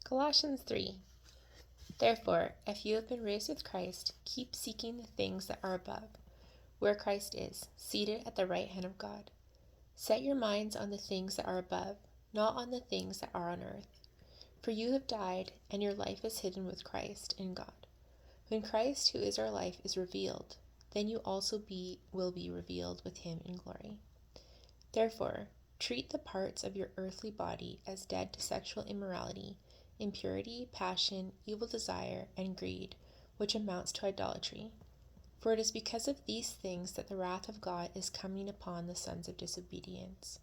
Colossians 3. Therefore, if you have been raised with Christ, keep seeking the things that are above, where Christ is, seated at the right hand of God. Set your minds on the things that are above, not on the things that are on earth. For you have died, and your life is hidden with Christ in God. When Christ, who is our life, is revealed, then you also will be revealed with him in glory. Therefore, treat the parts of your earthly body as dead to sexual immorality, impurity, passion, evil desire, and greed, which amounts to idolatry. For it is because of these things that the wrath of God is coming upon the sons of disobedience.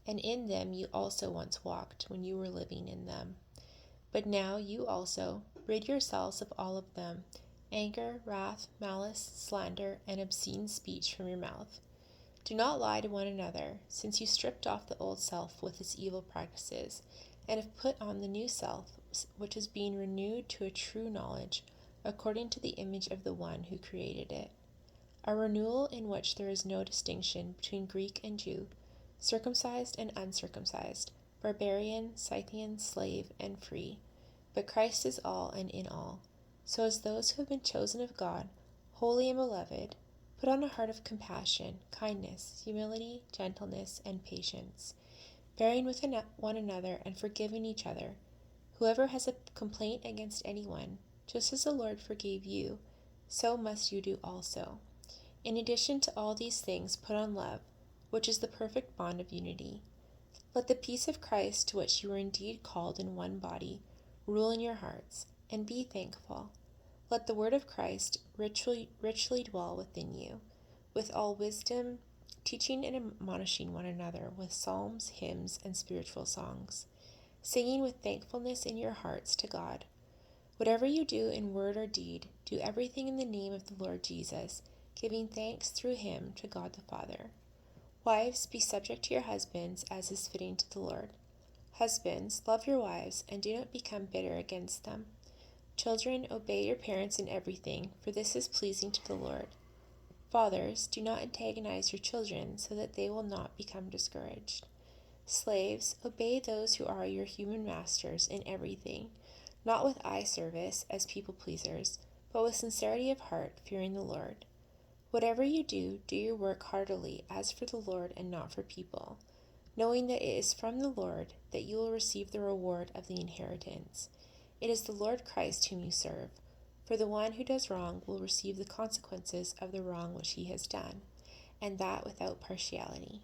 And in them you also once walked when you were living in them. But now you also rid yourselves of all of them: anger, wrath, malice, slander, and obscene speech from your mouth. Do not lie to one another, since you stripped off the old self with its evil practices, and have put on the new self, which is being renewed to a true knowledge, according to the image of the one who created it. A renewal in which there is no distinction between Greek and Jew, circumcised and uncircumcised, barbarian, Scythian, slave, and free. But Christ is all and in all. So as those who have been chosen of God, holy and beloved, put on a heart of compassion, kindness, humility, gentleness, and patience, bearing with one another and forgiving each other. Whoever has a complaint against anyone, just as the Lord forgave you, so must you do also. In addition to all these things, put on love, which is the perfect bond of unity. Let the peace of Christ, to which you were indeed called in one body, rule in your hearts, and be thankful. Let the word of Christ richly dwell within you, with all wisdom, teaching and admonishing one another with psalms, hymns, and spiritual songs, singing with thankfulness in your hearts to God. Whatever you do in word or deed, do everything in the name of the Lord Jesus, giving thanks through him to God the Father. Wives, be subject to your husbands, as is fitting to the Lord. Husbands, love your wives, and do not become bitter against them. Children, obey your parents in everything, for this is pleasing to the Lord. Fathers, do not antagonize your children, so that they will not become discouraged. Slaves, obey those who are your human masters in everything, not with eye service as people pleasers, but with sincerity of heart, fearing the Lord. Whatever you do, do your work heartily, as for the Lord and not for people, knowing that it is from the Lord that you will receive the reward of the inheritance. It is the Lord Christ whom you serve. For the one who does wrong will receive the consequences of the wrong which he has done, and that without partiality.